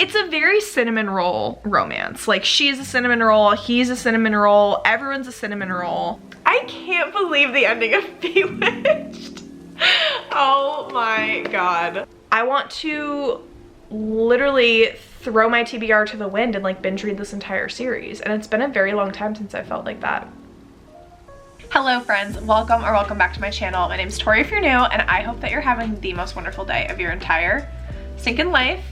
It's a very cinnamon roll romance. Like, she's a cinnamon roll, he's a cinnamon roll, everyone's a cinnamon roll. I can't believe the ending of Bewitched. Oh my god. I want to literally throw my TBR to the wind and like binge read this entire series, and it's been a very long time since I felt like that. Hello friends, welcome back to my channel. My name's Tori if you're new, and I hope that you're having the most wonderful day of your entire stinking life.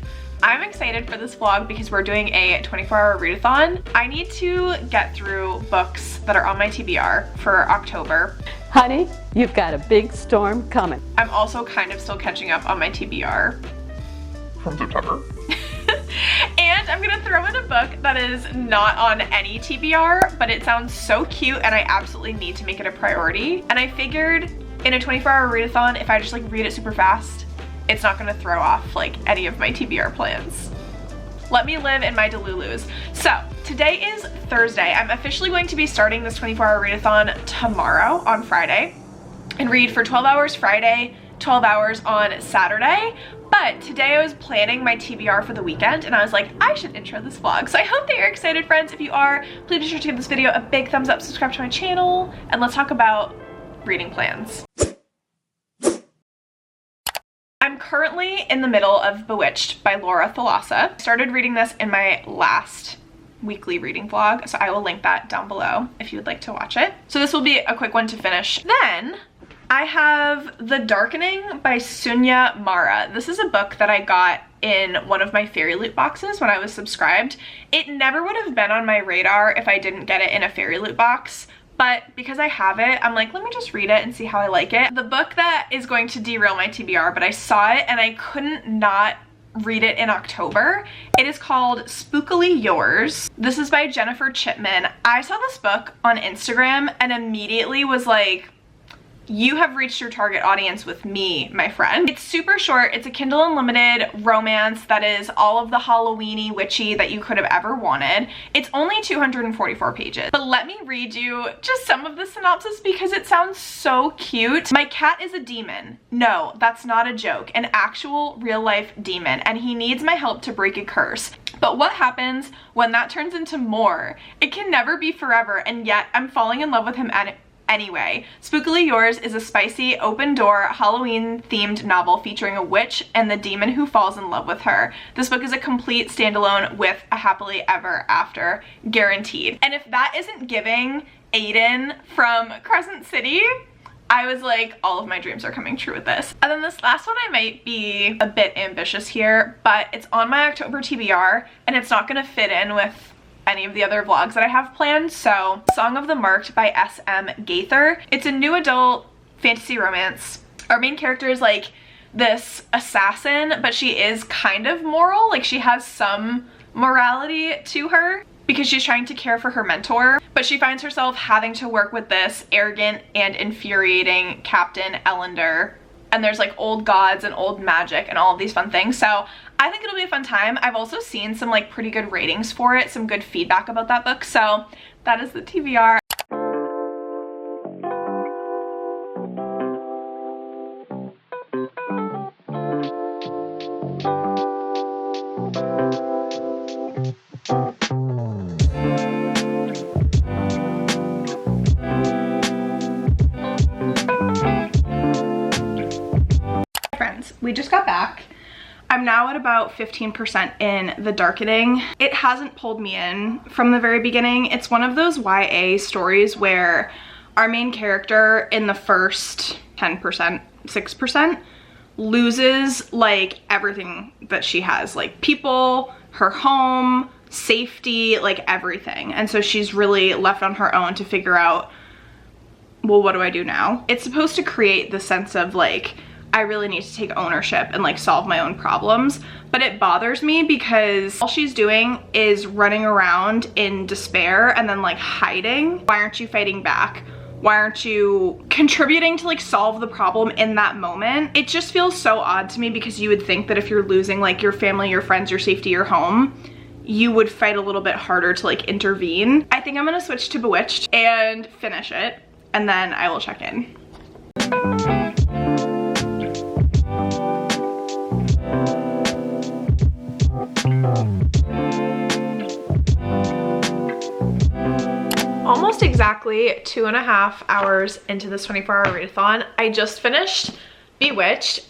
I'm excited for this vlog because we're doing a 24-hour readathon. I need to get through books that are on my TBR for October. Honey, you've got a big storm coming. I'm also kind of still catching up on my TBR from September. And I'm gonna throw in a book that is not on any TBR, but it sounds so cute and I absolutely need to make it a priority. And I figured in a 24-hour readathon, if I just like read it super fast, it's not gonna throw off like any of my TBR plans. Let me live in my Delulus. So today is Thursday. I'm officially going to be starting this 24-hour readathon tomorrow on Friday and read for 12 hours Friday, 12 hours on Saturday. But today I was planning my TBR for the weekend and I was like, I should intro this vlog. So I hope that you're excited, friends. If you are, please be sure to give this video a big thumbs up, subscribe to my channel, and let's talk about reading plans. I'm currently in the middle of Bewitched by Laura Thalassa. I started reading this in my last weekly reading vlog, so I will link that down below if you would like to watch it. So this will be a quick one to finish. Then I have The Darkening by Sunya Mara. This is a book that I got in one of my Fairy Loot boxes when I was subscribed. It never would have been on my radar if I didn't get it in a Fairy Loot box, but because I have it, I'm like, let me just read it and see how I like it. The book that is going to derail my TBR, but I saw it and I couldn't not read it in October. It is called Spookily Yours. This is by Jennifer Chipman. I saw this book on Instagram and immediately was like, you have reached your target audience with me, my friend. It's super short. It's a Kindle Unlimited romance that is all of the Halloween-y, witchy that you could have ever wanted. It's only 244 pages. But let me read you just some of the synopsis because it sounds so cute. My cat is a demon. No, that's not a joke. An actual real-life demon, and he needs my help to break a curse. But what happens when that turns into more? It can never be forever, and yet I'm falling in love with him anyway. Spookily Yours is a spicy, open-door, Halloween-themed novel featuring a witch and the demon who falls in love with her. This book is a complete standalone with a happily ever after guaranteed. And if that isn't giving Aiden from Crescent City, I was like, all of my dreams are coming true with this. And then this last one, I might be a bit ambitious here, but it's on my October TBR and it's not gonna fit in with any of the other vlogs that I have planned. So Song of the Marked by S.M. Gaither. It's a new adult fantasy romance. Our main character is like this assassin, but she is kind of moral. Like, she has some morality to her because she's trying to care for her mentor, but she finds herself having to work with this arrogant and infuriating Captain Ellender. And there's like old gods and old magic and all of these fun things. So I think it'll be a fun time. I've also seen some like pretty good ratings for it, some good feedback about that book. So that is the TBR. We just got back. I'm now at about 15% in The Darkening. It hasn't pulled me in from the very beginning. It's one of those YA stories where our main character in the first 10%, 6% loses like everything that she has, like people, her home, safety, like everything. And so she's really left on her own to figure out, well, what do I do now? It's supposed to create the sense of like, I really need to take ownership and like solve my own problems, but it bothers me because all she's doing is running around in despair and then like hiding. Why aren't you fighting back? Why aren't you contributing to like solve the problem in that moment? It just feels so odd to me because you would think that if you're losing like your family, your friends, your safety, your home, you would fight a little bit harder to like intervene. I think I'm gonna switch to Bewitched and finish it, and then I will check in. Almost exactly 2.5 hours into this 24-hour readathon, I just finished Bewitched,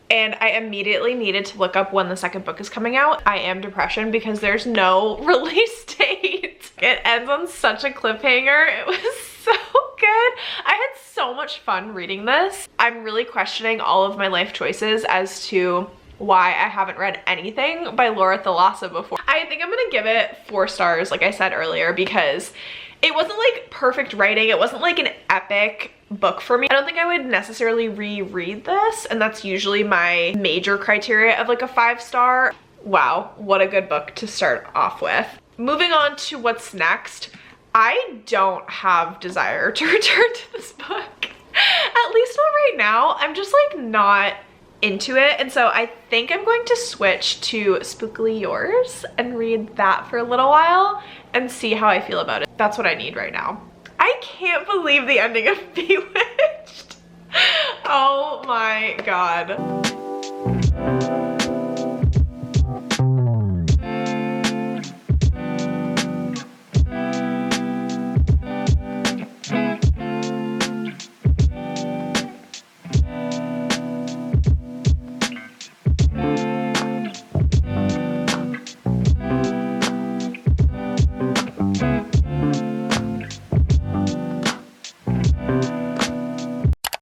and I immediately needed to look up when the second book is coming out. I am depression because there's no release date. It ends on such a cliffhanger. It was so good. I had so much fun reading this. I'm really questioning all of my life choices as to why I haven't read anything by Laura Thalassa before. I think I'm gonna give it 4 stars, like I said earlier, because it wasn't like perfect writing. It wasn't like an epic book for me. I don't think I would necessarily reread this, and that's usually my major criteria of like a 5-star. Wow, what a good book to start off with. Moving on to what's next, I don't have desire to return to this book. At least not right now. I'm just like not into it, and so I think I'm going to switch to Spookily Yours and read that for a little while and see how I feel about it. That's what I need right now. I can't believe the ending of Bewitched. Oh my god.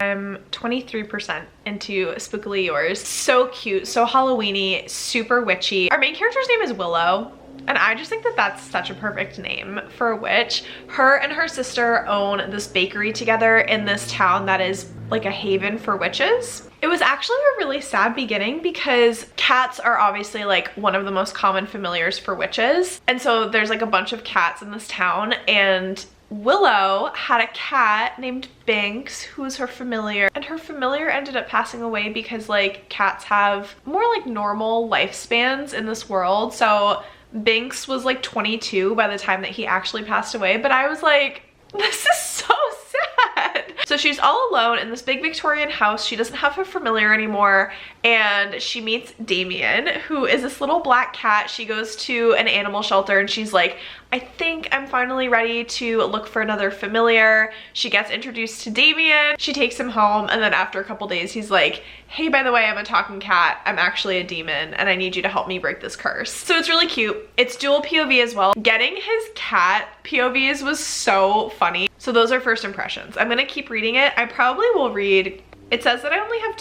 I'm 23% into Spookily Yours. So cute, so Halloween-y, super witchy. Our main character's name is Willow, and I just think that that's such a perfect name for a witch. Her and her sister own this bakery together in this town that is like a haven for witches. It was actually a really sad beginning because cats are obviously like one of the most common familiars for witches. And so there's like a bunch of cats in this town, and Willow had a cat named Binks who was her familiar, and her familiar ended up passing away because like cats have more like normal lifespans in this world. So Binks was like 22 by the time that he actually passed away, but I was like, this is so sad. So she's all alone in this big Victorian house. She doesn't have her familiar anymore, and she meets Damien, who is this little black cat. She goes to an animal shelter and she's like, I think I'm finally ready to look for another familiar. She gets introduced to Damien. She takes him home, and then after a couple days he's like, hey, by the way, I'm a talking cat. I'm actually a demon and I need you to help me break this curse. So it's really cute. It's dual POV as well. Getting his cat POVs was so funny. So those are first impressions. I'm gonna keep reading it. I probably will read, it says that I only have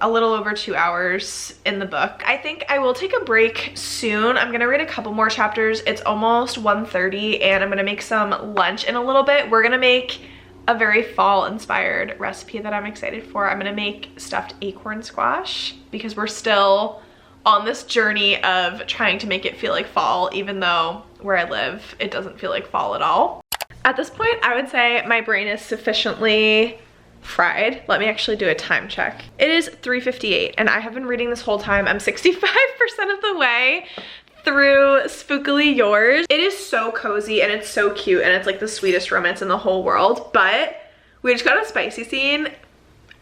a little over 2 hours in the book. I think I will take a break soon. I'm gonna read a couple more chapters. It's almost 1:30 and I'm gonna make some lunch in a little bit. We're gonna make a very fall inspired recipe that I'm excited for. I'm gonna make stuffed acorn squash because we're still on this journey of trying to make it feel like fall, even though where I live, it doesn't feel like fall at all. At this point, I would say my brain is sufficiently fried. Let me actually do a time check. It is 3:58 and I have been reading this whole time. I'm 65% of the way through Spookily Yours. It is so cozy and it's so cute and it's like the sweetest romance in the whole world, but we just got a spicy scene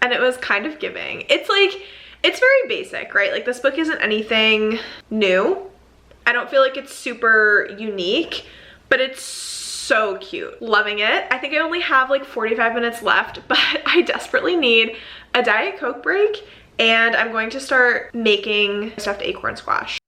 and it was kind of giving. It's like, it's very basic, right? Like this book isn't anything new. I don't feel like it's super unique, but it's so cute. Loving it. I think I only have like 45 minutes left, but I desperately need a Diet Coke break, and I'm going to start making stuffed acorn squash.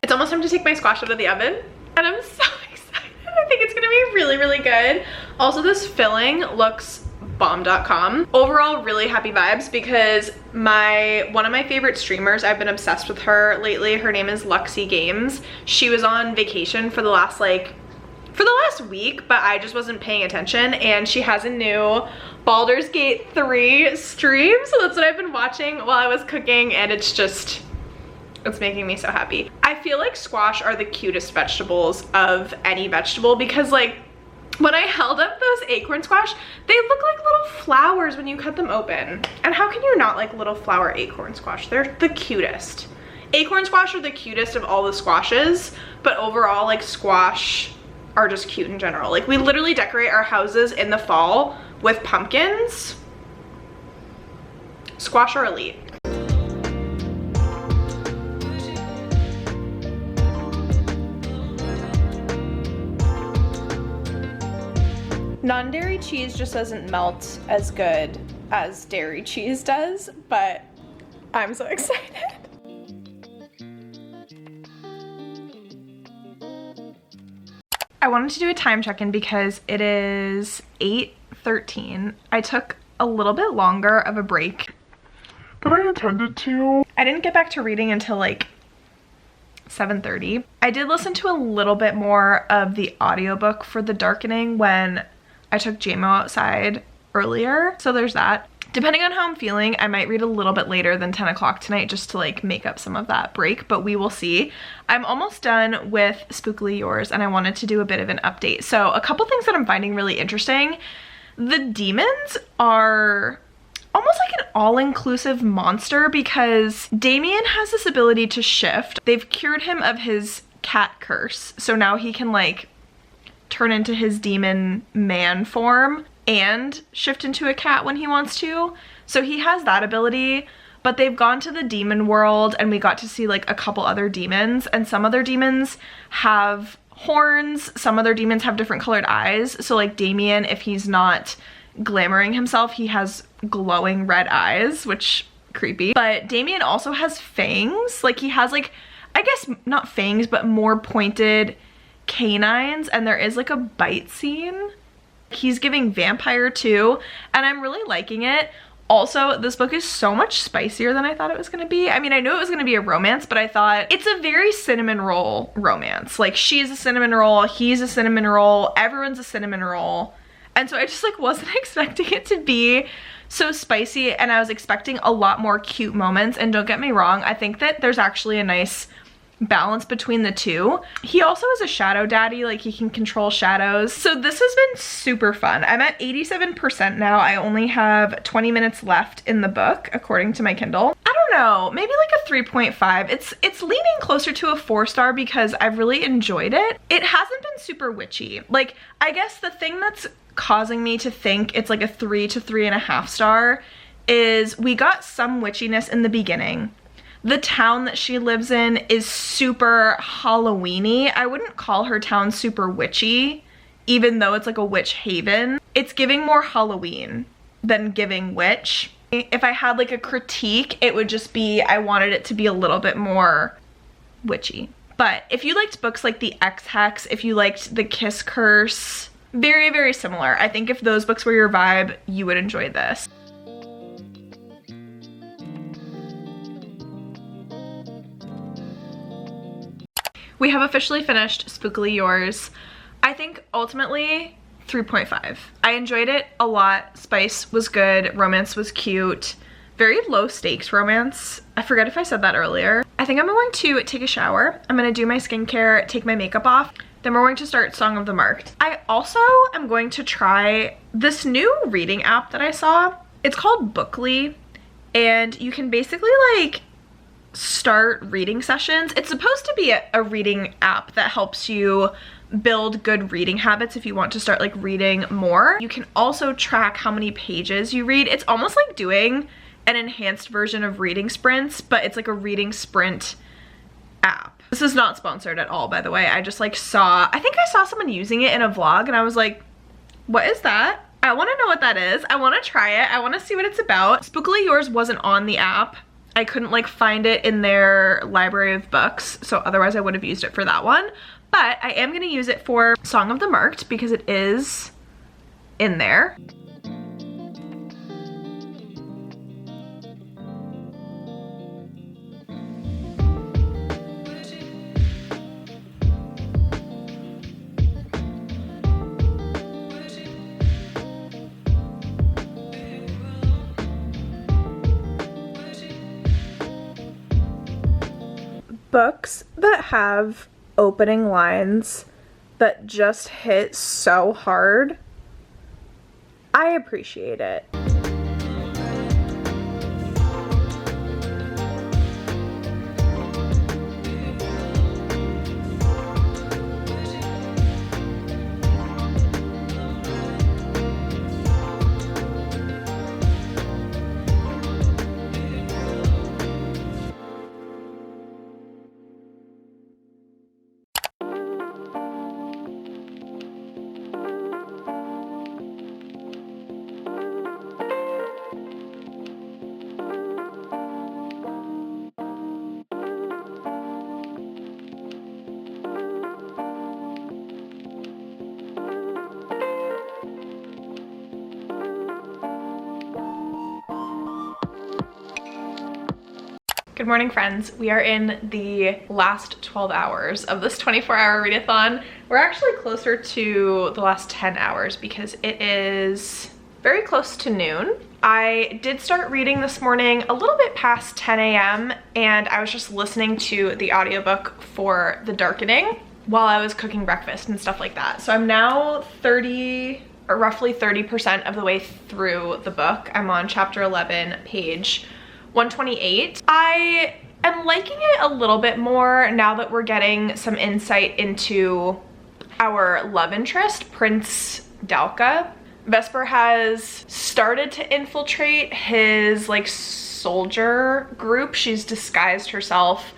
It's almost time to take my squash out of the oven, and I'm so excited. I think it's gonna be really, really good. Also, this filling looks bomb.com. Overall, really happy vibes because one of my favorite streamers, I've been obsessed with her lately. Her name is Luxy Games. She was on vacation for the last week, but I just wasn't paying attention, and she has a new Baldur's Gate 3 stream, so that's what I've been watching while I was cooking, and it's making me so happy. I feel like squash are the cutest vegetables of any vegetable because like when I held up those acorn squash, they look like little flowers when you cut them open. And how can you not like little flower acorn squash? They're the cutest. Acorn squash are the cutest of all the squashes, but overall like squash are just cute in general. Like we literally decorate our houses in the fall with pumpkins. Squash are elite. Non-dairy cheese just doesn't melt as good as dairy cheese does, but I'm so excited. I wanted to do a time check-in because it is 8:13. I took a little bit longer of a break than I intended to. I didn't get back to reading until like 7:30. I did listen to a little bit more of the audiobook for The Darkening when I took JMO outside earlier, so there's that. Depending on how I'm feeling, I might read a little bit later than 10 o'clock tonight just to like make up some of that break, but we will see. I'm almost done with Spookily Yours and I wanted to do a bit of an update. So a couple things that I'm finding really interesting. The demons are almost like an all-inclusive monster because Damien has this ability to shift. They've cured him of his cat curse, so now he can like turn into his demon man form and shift into a cat when he wants to. So he has that ability, but they've gone to the demon world and we got to see like a couple other demons, and some other demons have horns, some other demons have different colored eyes. So like Damien, if he's not glamoring himself, he has glowing red eyes, which creepy. But Damien also has fangs. Like he has like, I guess not fangs, but more pointed canines, and there is like a bite scene. He's giving vampire too, and I'm really liking it. Also, this book is so much spicier than I thought it was gonna be. I mean, I knew it was gonna be a romance, but I thought it's a very cinnamon roll romance. Like she's a cinnamon roll, he's a cinnamon roll, everyone's a cinnamon roll. And so I just like wasn't expecting it to be so spicy, and I was expecting a lot more cute moments. And don't get me wrong, I think that there's actually a nice balance between the two. He also is a shadow daddy, like he can control shadows. So this has been super fun. I'm at 87% now. I only have 20 minutes left in the book according to my Kindle. I don't know, maybe like a 3.5. It's leaning closer to a 4-star because I've really enjoyed it. It hasn't been super witchy. Like I guess the thing that's causing me to think it's like a 3 to 3.5 star is we got some witchiness in the beginning. The town that she lives in is super Halloween-y. I wouldn't call her town super witchy, even though it's like a witch haven. It's giving more Halloween than giving witch. If I had like a critique, it would just be I wanted it to be a little bit more witchy. But if you liked books like The X-Hex, if you liked The Kiss Curse, very, very similar. I think if those books were your vibe, you would enjoy this. We have officially finished Spookily Yours. I think ultimately 3.5. I enjoyed it a lot. Spice was good, romance was cute. Very low stakes romance. I forget if I said that earlier. I think I'm going to take a shower. I'm gonna do my skincare, take my makeup off. Then we're going to start Song of the Marked. I also am going to try this new reading app that I saw. It's called Bookly, and you can basically like start reading sessions. It's supposed to be a reading app that helps you build good reading habits if you want to start like reading more. You can also track how many pages you read. It's almost like doing an enhanced version of reading sprints, but it's like a reading sprint app. This is not sponsored at all, by the way. I just like I think I saw someone using it in a vlog and I was like, what is that? I want to know what that is. I want to try it. I want to see what it's about. Spookily Yours wasn't on the app. I couldn't like find it in their library of books, so otherwise I would have used it for that one. But I am going to use it for Song of the Marked because it is in there. Books that have opening lines that just hit so hard, I appreciate it. Good morning, friends. We are in the last 12 hours of this 24-hour readathon. We're actually closer to the last 10 hours because it is very close to noon. I did start reading this morning a little bit past 10 a.m. and I was just listening to the audiobook for The Darkening while I was cooking breakfast and stuff like that. So I'm now roughly 30% of the way through the book. I'm on chapter 11, page 128. I am liking it a little bit more now that we're getting some insight into our love interest, Prince Dalka. Vesper has started to infiltrate his like soldier group. She's disguised herself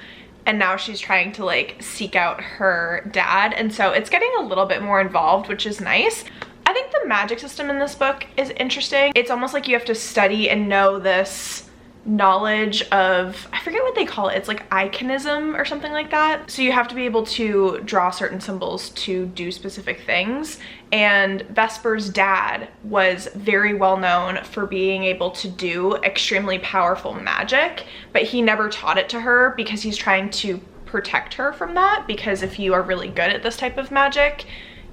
and now she's trying to like seek out her dad, and so it's getting a little bit more involved, which is nice. I think the magic system in this book is interesting. It's almost like you have to study and know this knowledge of, I forget what they call it, it's like iconism or something like that. So you have to be able to draw certain symbols to do specific things, and Vesper's dad was very well known for being able to do extremely powerful magic, but he never taught it to her because he's trying to protect her from that, because if you are really good at this type of magic,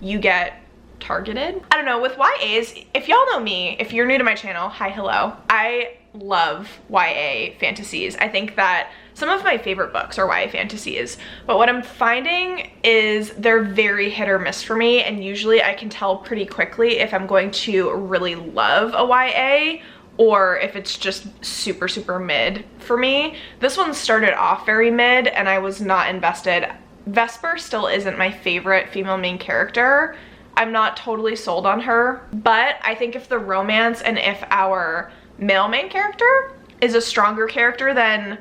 you get targeted. I don't know, with YAs, if y'all know me, if you're new to my channel, hi, hello. I love YA fantasies. I think that some of my favorite books are YA fantasies, but what I'm finding is they're very hit or miss for me, and usually I can tell pretty quickly if I'm going to really love a YA or if it's just super, super mid for me. This one started off very mid and I was not invested. Vesper still isn't my favorite female main character. I'm not totally sold on her, but I think if the romance and if our male main character is a stronger character, then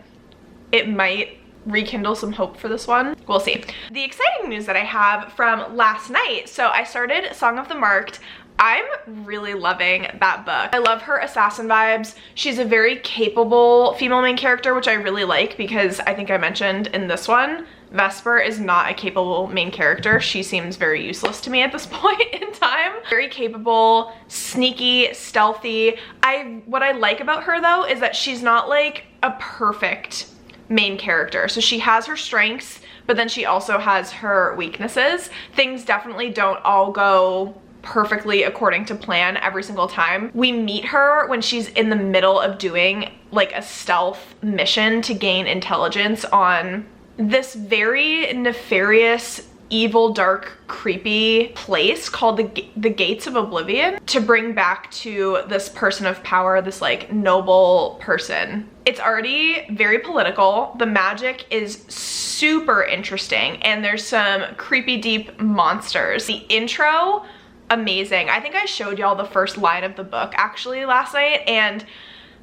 it might rekindle some hope for this one. We'll see. The exciting news that I have from last night, so I started Song of the Marked. I'm really loving that book. I love her assassin vibes. She's a very capable female main character, which I really like because I think I mentioned in this one, Vesper is not a capable main character. She seems very useless to me at this point in time. Very capable, sneaky, stealthy. What I like about her though is that she's not like a perfect main character. So she has her strengths, but then she also has her weaknesses. Things definitely don't all go perfectly according to plan every single time. We meet her when she's in the middle of doing like a stealth mission to gain intelligence on this very nefarious, evil, dark, creepy place called the Gates of Oblivion, to bring back to this person of power, this like noble person. It's already very political. The magic is super interesting and there's some creepy deep monsters. The intro, amazing. I think I showed y'all the first line of the book actually last night, and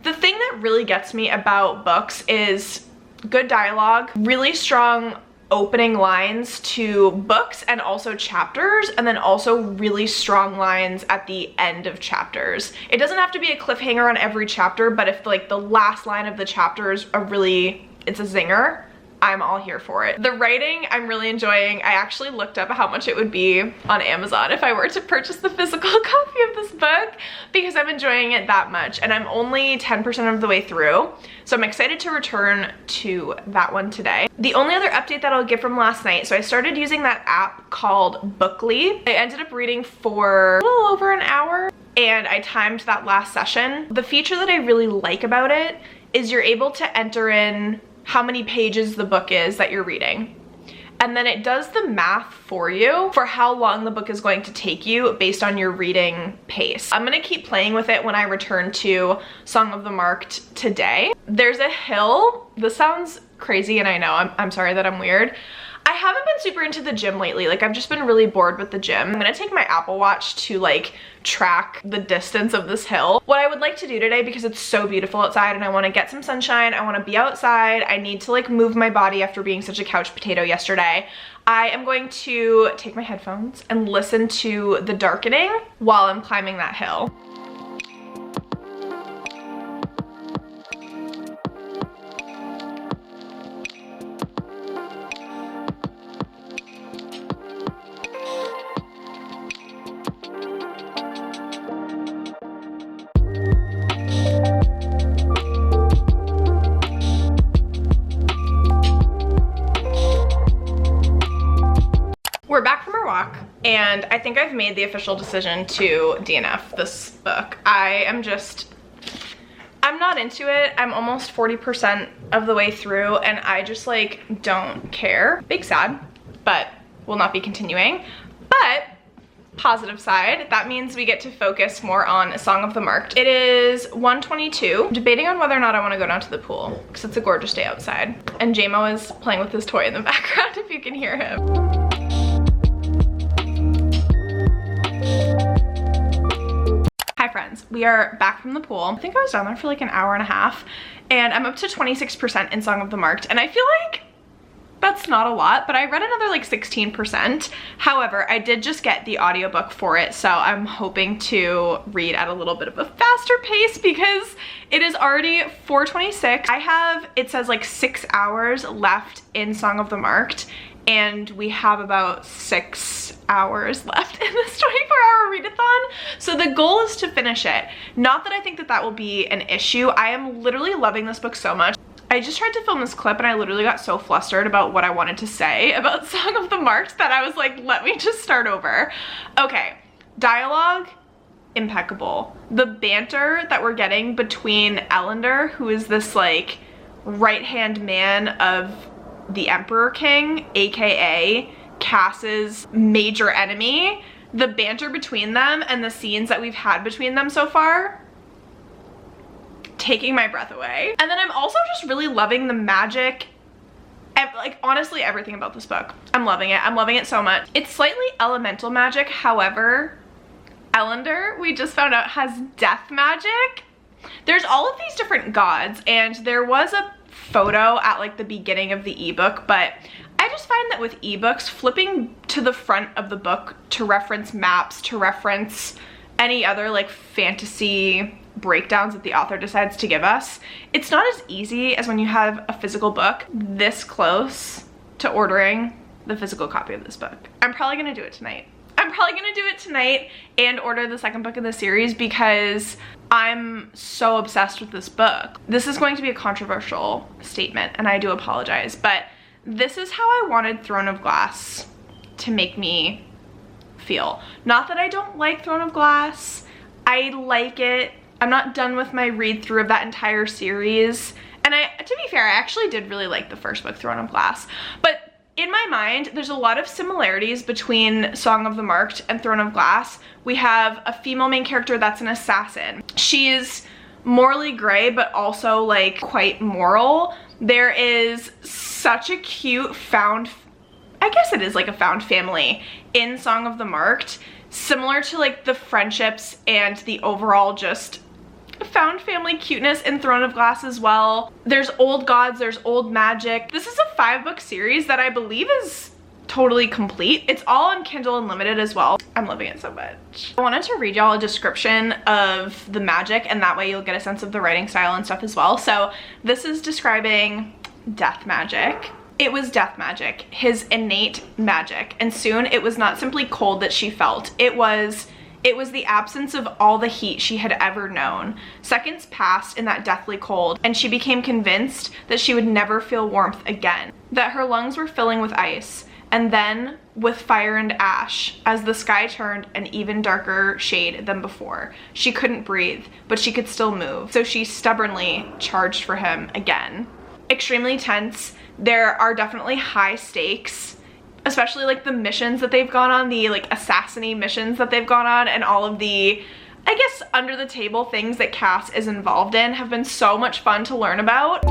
the thing that really gets me about books is good dialogue, really strong opening lines to books and also chapters, and then also really strong lines at the end of chapters. It doesn't have to be a cliffhanger on every chapter, but if like the last line of the chapter is it's a zinger, I'm all here for it. The writing I'm really enjoying. I actually looked up how much it would be on Amazon if I were to purchase the physical copy of this book, because I'm enjoying it that much, and I'm only 10% of the way through. So I'm excited to return to that one today. The only other update that I'll give from last night, so I started using that app called Bookly. I ended up reading for a little over an hour and I timed that last session. The feature that I really like about it is you're able to enter in how many pages the book is that you're reading. And then it does the math for you for how long the book is going to take you based on your reading pace. I'm gonna keep playing with it when I return to Song of the Marked today. There's a hill. This sounds crazy, and I know, I'm sorry that I'm weird. I haven't been super into the gym lately. Like, I've just been really bored with the gym. I'm gonna take my Apple Watch to like track the distance of this hill. What I would like to do today, because it's so beautiful outside and I wanna get some sunshine, I wanna be outside, I need to like move my body after being such a couch potato yesterday. I am going to take my headphones and listen to the darkening while I'm climbing that hill. We're back from our walk, and I think I've made the official decision to DNF this book. I'm not into it. I'm almost 40% of the way through, and I just like don't care. Big sad, but will not be continuing. But positive side, that means we get to focus more on A Song of the Marked. It is 1:22. I'm debating on whether or not I want to go down to the pool because it's a gorgeous day outside. And JMO is playing with his toy in the background if you can hear him. Hi friends, we are back from the pool. I think I was down there for like an hour and a half, and I'm up to 26% in Song of the Marked, and I feel like that's not a lot, but I read another like 16%. However, I did just get the audiobook for it, so I'm hoping to read at a little bit of a faster pace because it is already 4:26. I have, it says like 6 hours left in Song of the Marked, and we have about 6 hours left in this 24-hour readathon. So the goal is to finish it. Not that I think that that will be an issue. I am literally loving this book so much. I just tried to film this clip and I literally got so flustered about what I wanted to say about Song of the Marked that I was like, let me just start over. Okay, dialogue, impeccable. The banter that we're getting between Ellender, who is this like right-hand man of the Emperor King, aka Cass's major enemy, the banter between them and the scenes that we've had between them so far, taking my breath away. And then I'm also just really loving the magic, like honestly everything about this book. I'm loving it. I'm loving it so much. It's slightly elemental magic, however, Ellender, we just found out, has death magic. There's all of these different gods, and there was a photo at like the beginning of the ebook, but I just find that with ebooks, flipping to the front of the book to reference maps, to reference any other like fantasy breakdowns that the author decides to give us, it's not as easy as when you have a physical book this close to ordering the physical copy of this book. I'm probably gonna do it tonight. I'm probably gonna do it tonight and order the second book in the series because I'm so obsessed with this book. This is going to be a controversial statement, and I do apologize, but this is how I wanted Throne of Glass to make me feel. Not that I don't like Throne of Glass. I like it. I'm not done with my read through of that entire series. And to be fair, I actually did really like the first book, Throne of Glass. But in my mind, there's a lot of similarities between Song of the Marked and Throne of Glass. We have a female main character that's an assassin. She's morally gray, but also like quite moral. There is such a cute found, I guess it is like a found family in Song of the Marked, similar to like the friendships and the overall just found family cuteness in Throne of Glass as well. There's old gods, there's old magic. This is a 5-book series that I believe is totally complete. It's all on Kindle Unlimited as well. I'm loving it so much. I wanted to read y'all a description of the magic, and that way you'll get a sense of the writing style and stuff as well. So this is describing death magic. It was death magic, his innate magic, and soon it was not simply cold that she felt. It was the absence of all the heat she had ever known. Seconds passed in that deathly cold, and she became convinced that she would never feel warmth again, that her lungs were filling with ice, and then with fire and ash, as the sky turned an even darker shade than before. She couldn't breathe, but she could still move, so she stubbornly charged for him again. extremely tense. There are definitely high stakes, especially like the missions that they've gone on, the like assassin-y missions that they've gone on, and all of the, I guess, under the table things that Cass is involved in have been so much fun to learn about.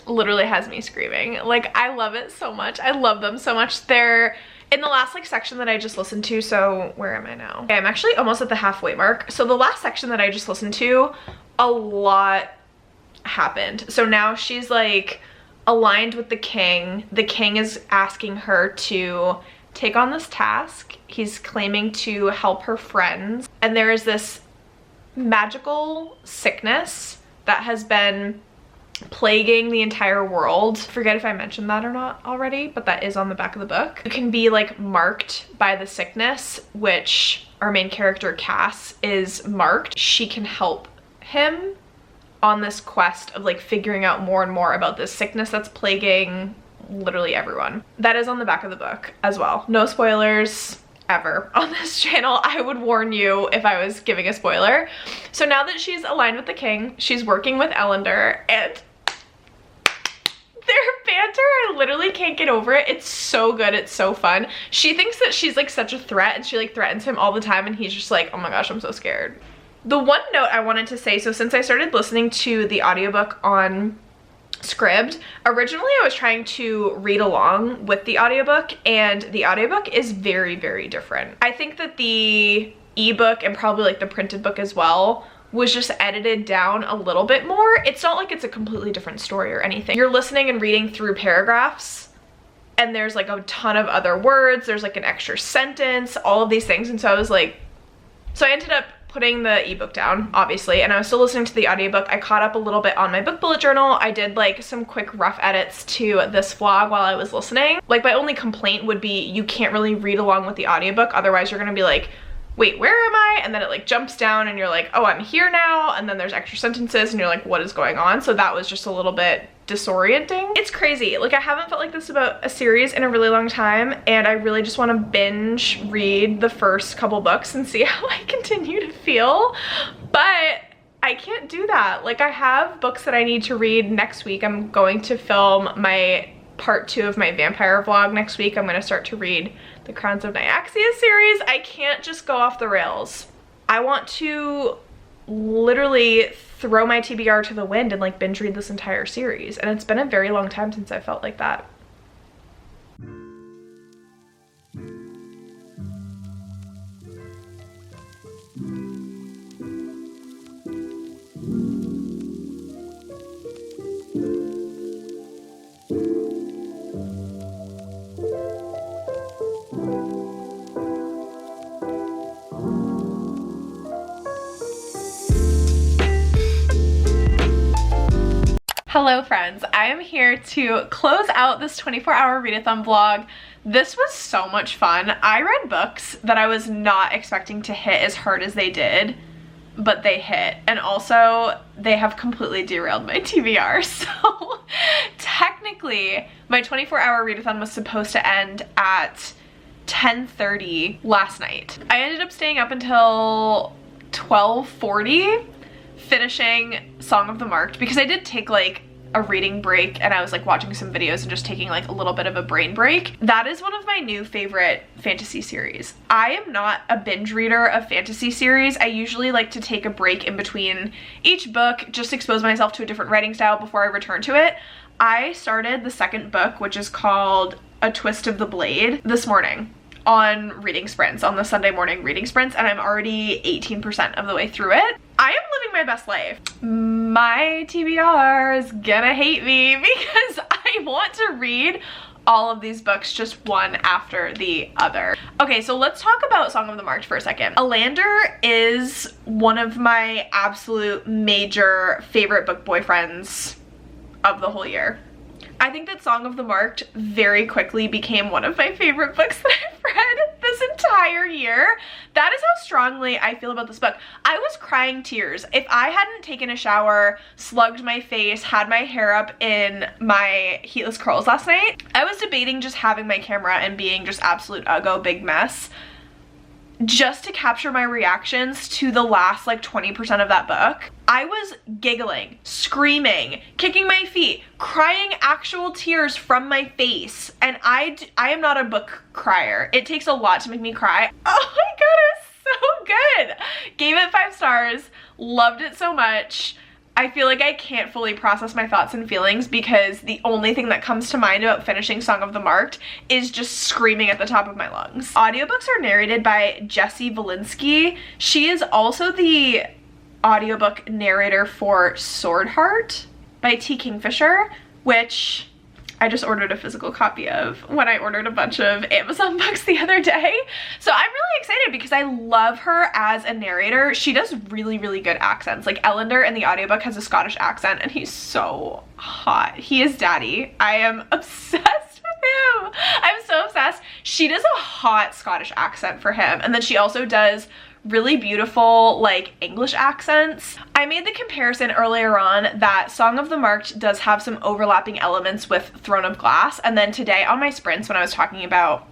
Literally has me screaming. Like, I love it so much. I love them so much. They're in the last like section that I just listened to. So where am I now? Okay, I'm actually almost at the halfway mark. So the last section that I just listened to, a lot happened. So now she's like aligned with the king. The king is asking her to take on this task. He's claiming to help her friends. And there is this magical sickness that has been plaguing the entire world. Forget if I mentioned that or not already, but that is on the back of the book. You can be like marked by the sickness, which our main character Cass is marked. She can help him on this quest of like figuring out more and more about this sickness that's plaguing literally everyone. That is on the back of the book as well. No spoilers ever on this channel. I would warn you if I was giving a spoiler. So now that she's aligned with the king, she's working with Ellender, and their banter, I literally can't get over it. It's so good. It's so fun. She thinks that she's like such a threat, and she like threatens him all the time, and he's just like, oh my gosh, I'm so scared. The one note I wanted to say, so since I started listening to the audiobook on Scribd, originally I was trying to read along with the audiobook, and the audiobook is very, very different. I think that the ebook and probably like the printed book as well was just edited down a little bit more. It's not like it's a completely different story or anything. You're listening and reading through paragraphs, and there's like a ton of other words, there's like an extra sentence, all of these things. And so I was like, so I ended up putting the ebook down, obviously, and I was still listening to the audiobook. I caught up a little bit on my book bullet journal. I did like some quick rough edits to this vlog while I was listening. Like, my only complaint would be you can't really read along with the audiobook, otherwise you're gonna be like, wait, where am I? And then it like jumps down and you're like, oh, I'm here now. And then there's extra sentences and you're like, what is going on? So that was just a little bit disorienting. It's crazy. Like, I haven't felt like this about a series in a really long time, and I really just want to binge read the first couple books and see how I continue to feel. But I can't do that. Like, I have books that I need to read next week. I'm going to film my part 2 of my vampire vlog next week. I'm going to start to read the Crowns of Nyaxia series. I can't just go off the rails. I want to literally throw my TBR to the wind and like binge read this entire series, and it's been a very long time since I felt like that. Hello friends, I am here to close out this 24-hour readathon vlog. This was so much fun. I read books that I was not expecting to hit as hard as they did, but they hit. And also, they have completely derailed my TBR. So technically, my 24-hour readathon was supposed to end at 10:30 last night. I ended up staying up until 12:40 finishing Song of the Marked, because I did take like a reading break and I was like watching some videos and just taking like a little bit of a brain break. That is one of my new favorite fantasy series. I am not a binge reader of fantasy series. I usually like to take a break in between each book, just expose myself to a different writing style before I return to it. I started the second book, which is called A Twist of the Blade, this morning. on reading sprints, on the Sunday morning reading sprints, and I'm already 18% of the way through it. I am living my best life. My TBR is gonna hate me because I want to read all of these books just one after the other. Okay, so let's talk about Song of the Marked for a second. Alander is one of my absolute major favorite book boyfriends of the whole year. I think that Song of the Marked very quickly became one of my favorite books that I've read this entire year. That is how strongly I feel about this book. I was crying tears. If I hadn't taken a shower, slugged my face, had my hair up in my heatless curls last night, I was debating just having my camera and being just absolute uggo big mess just to capture my reactions to the last like 20% of that book. I was giggling, screaming, kicking my feet, crying actual tears from my face. And I am not a book crier. It takes a lot to make me cry. Oh my god, it's so good. Gave it 5 stars, loved it so much. I feel like I can't fully process my thoughts and feelings because the only thing that comes to mind about finishing Song of the Marked is just screaming at the top of my lungs. Audiobooks are narrated by Jessie Valinsky. She is also the audiobook narrator for Sword Heart by T. Kingfisher, which I just ordered a physical copy of when I ordered a bunch of Amazon books the other day. So I'm really excited because I love her as a narrator. She does really, really good accents. Like Ellender in the audiobook has a Scottish accent and he's so hot. He is daddy. I am obsessed with him. I'm so obsessed. She does a hot Scottish accent for him. And then she also does really beautiful like English accents. I made the comparison earlier on that Song of the Marked does have some overlapping elements with Throne of Glass, and then today on my sprints when I was talking about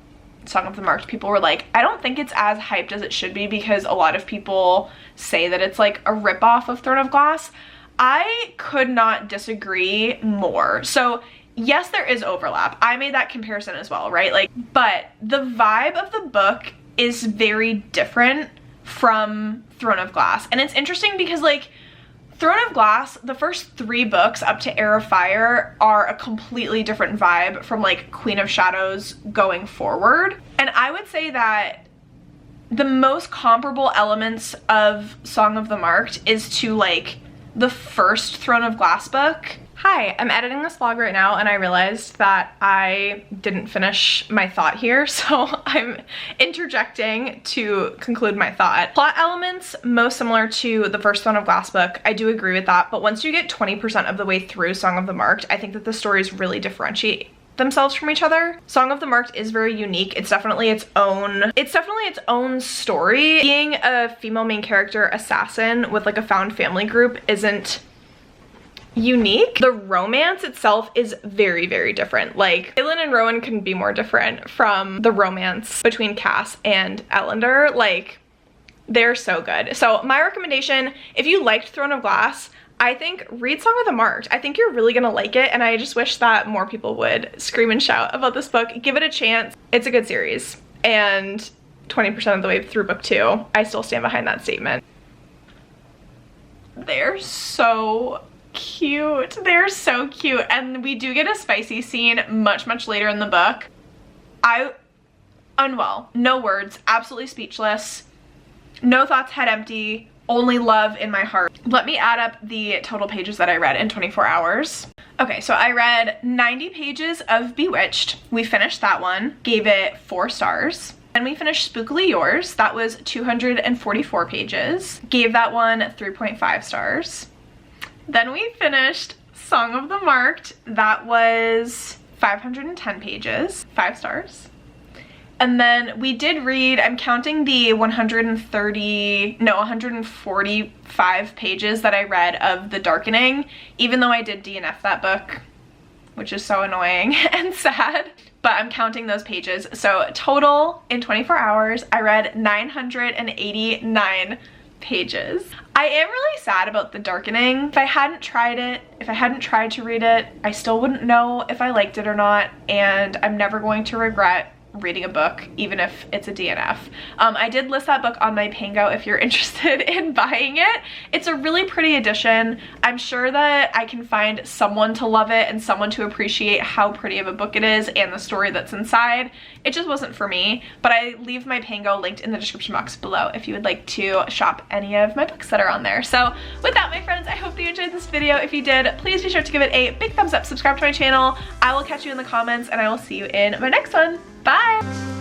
Song of the Marked, people were like, I don't think it's as hyped as it should be because a lot of people say that it's like a ripoff of Throne of Glass. I could not disagree more. So yes, there is overlap. I made that comparison as well, right? Like, but the vibe of the book is very different from Throne of Glass. And it's interesting because like Throne of Glass, the first 3 books up to Heir of Fire are a completely different vibe from like Queen of Shadows going forward. And I would say that the most comparable elements of Song of the Marked is to like the first Throne of Glass book. Hi, I'm editing this vlog right now and I realized that I didn't finish my thought here, so I'm interjecting to conclude my thought. Plot elements, most similar to the first Throne of Glass book. I do agree with that, but once you get 20% of the way through Song of the Marked, I think that the stories really differentiate themselves from each other. Song of the Marked is very unique. It's definitely its own story. Being a female main character assassin with like a found family group isn't unique. The romance itself is very, very different. Like, Aelin and Rowan couldn't be more different from the romance between Cass and Ellender. Like, they're so good. So my recommendation, if you liked Throne of Glass, I think read Song of the Marked. I think you're really gonna like it, and I just wish that more people would scream and shout about this book. Give it a chance. It's a good series, and 20% of the way through book 2, I still stand behind that statement. They're so cute. They're so cute. And we do get a spicy scene much, much later in the book. Unwell. No words. Absolutely speechless. No thoughts, head empty. Only love in my heart. Let me add up the total pages that I read in 24 hours. Okay, so I read 90 pages of Bewitched. We finished that one. Gave it 4 stars. Then we finished Spookily Yours. That was 244 pages. Gave that one 3.5 stars. Then we finished Song of the Marked. That was 510 pages, 5 stars. And then we did read, I'm counting the 145 pages that I read of The Darkening, even though I did DNF that book, which is so annoying and sad, but I'm counting those pages. So total in 24 hours, I read 989 pages. I am really sad about The Darkening. If I hadn't tried to read it, I still wouldn't know if I liked it or not, and I'm never going to regret reading a book, even if it's a DNF. I did list that book on my Pango if you're interested in buying it. It's a really pretty edition. I'm sure that I can find someone to love it and someone to appreciate how pretty of a book it is and the story that's inside. It just wasn't for me, but I leave my Pango linked in the description box below if you would like to shop any of my books that are on there. So with that, my friends, I hope that you enjoyed this video. If you did, please be sure to give it a big thumbs up, subscribe to my channel. I will catch you in the comments, and I will see you in my next one. Bye!